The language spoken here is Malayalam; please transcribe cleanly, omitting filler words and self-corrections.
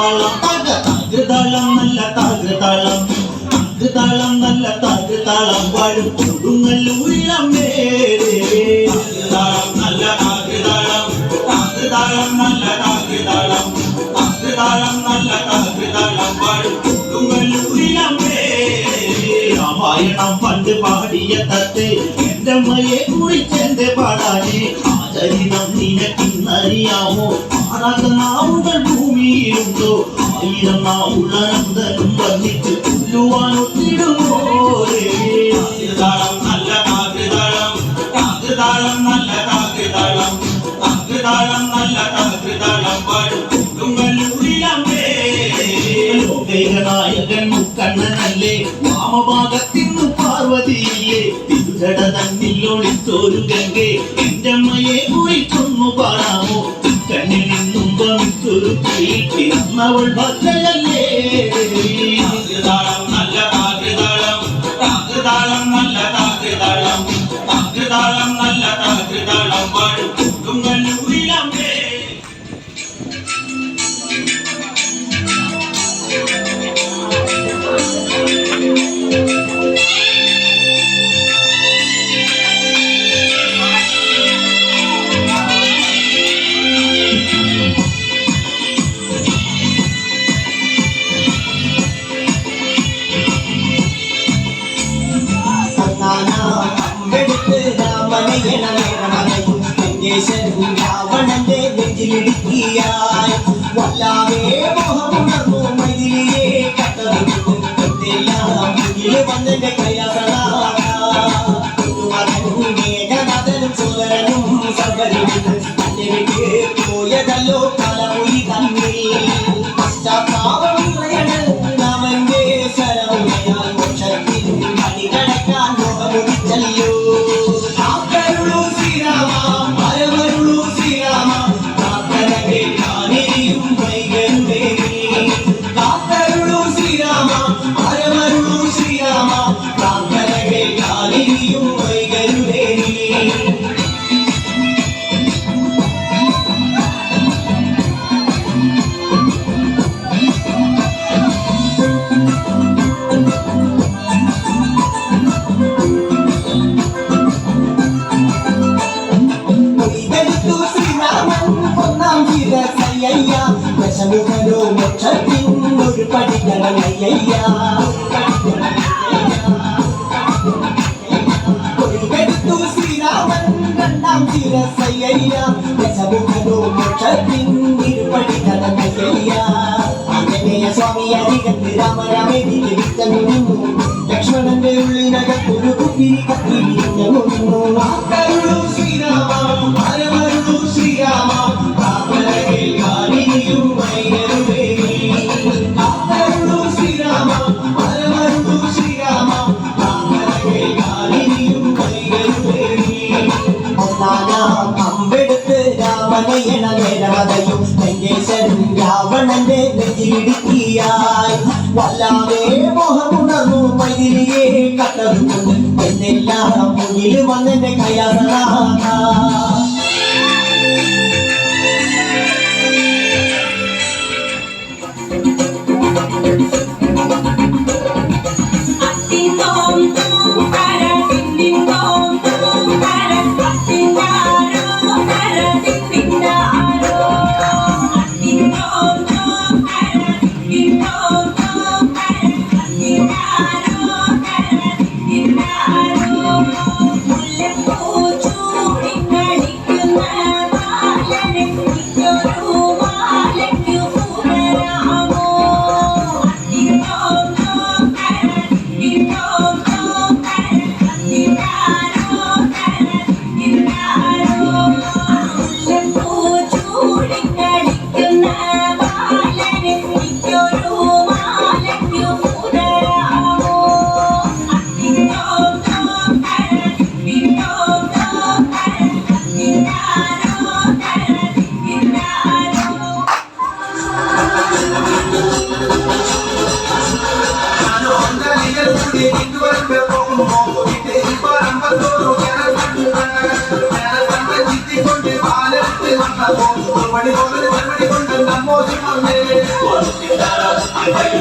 താളം താകൃതാളം നല്ല താകൃതാളം താകൃതാളം നല്ല താകൃതാളം വാഴും കൊടുങ്ങല്ലൂരിളം മേരെ താകൃതാളം നല്ല താകൃതാളം താകൃതാളം നല്ല താകൃതാളം താകൃതാളം നല്ല താകൃതാളം വാഴും കൊടുങ്ങല്ലൂരിളം മേരെ രാമായണം പണ്ട് പാടിയ തത്തെ എന്റെ അമ്മയെ കുറിച്ചെന്റെ പാടാനെ ആചരിതം നിനക്കിന്നറിയാമോ ആറാത്ത നാവുകൾ ഭൂമിയിലുണ്ടോ ആയിരം നാവുള്ള നന്ദനും വന്നിട്ട് കൊല്ലുവാനൊത്തിടുമോ താകൃതാളം നല്ല താകൃതാളം താകൃതാളം നല്ല താകൃതാളം താകൃതാളം നല്ല താകൃതാളം പാടും കൊടുങ്ങല്ലൂരിലമ്മേ ലോകൈകനായകൻ മുക്കണ്ണനല്ലേ വാമഭാഗത്തിന്നു പാർവതിയില്ലേ തിരുജട തന്നിൽ ഒളിച്ചോരു ഗംഗേ എന്റെ അമ്മയെ കുറിച്ചൊന്നു പാടാമോ കണ്ണിൽ നിന്നും വമിച്ചൊരു പിറന്നവൾ ഭദ്രയല്ലേ താകൃതാളം നല്ല താകൃതാളം താകൃതാളം നല്ല താകൃതാളം താകൃതാളം നല്ല താകൃതാളം പാടും കൊടുങ്ങല്ലൂരിലമ്മേ രാവണന്റെ നെഞ്ചിലിടുക്കിയായി വല്ലാതെ മോഹമുണർന്നു മൈതിലിയെ കട്ടതെല്ലാം മുന്നിൽ വന്നെന്റെ കൈയാസനാഥനും സോദരനും സർവരിട്ട് തന്റെ വിട്ട് പോയതല്ലോ തലമുടി തമ്മിൽ പശ്ചാത്താപം രാമന്റെ സരമുയാൽ മോക്ഷത്തിൽ മണികടക്കാൻ മോഹമുടിച്ചല്ലോ ദശമുഖനോ മോക്ഷത്തിൻ ഒരു പടികളയ്യ കൊടികെടുത്തു ശ്രീരാമൻ രണ്ടാം ശിരസയ്യ ദശമുഖനോ മോക്ഷത്തിൻ ഇരുപടികളയ്യ ആഞ്ജനേയ സ്വാമി അരികത്ത് രാമരാമേരി വിളിച്ചു ലക്ഷ്മണന്റെ ഉള്ളിനകത്തൊരു കുത്തിരി കത്തിരിഞ്ഞു ശ്രീരാമ പരമരുളു ശ്രീരാമ അമ്പെടുത്ത് രാമനയണ നേരവതയും ലങ്കേശ്വരൻ രാവണന്റെ നെഞ്ചിലിടുക്കിയായി വല്ലാതെ മോഹമുണർന്നു മൈതിലിയെ കട്ടതുകൊണ്ട് എന്നെല്ലാം മുന്നിൽ വന്നെന്റെ കൈയാസനാഥ What Walla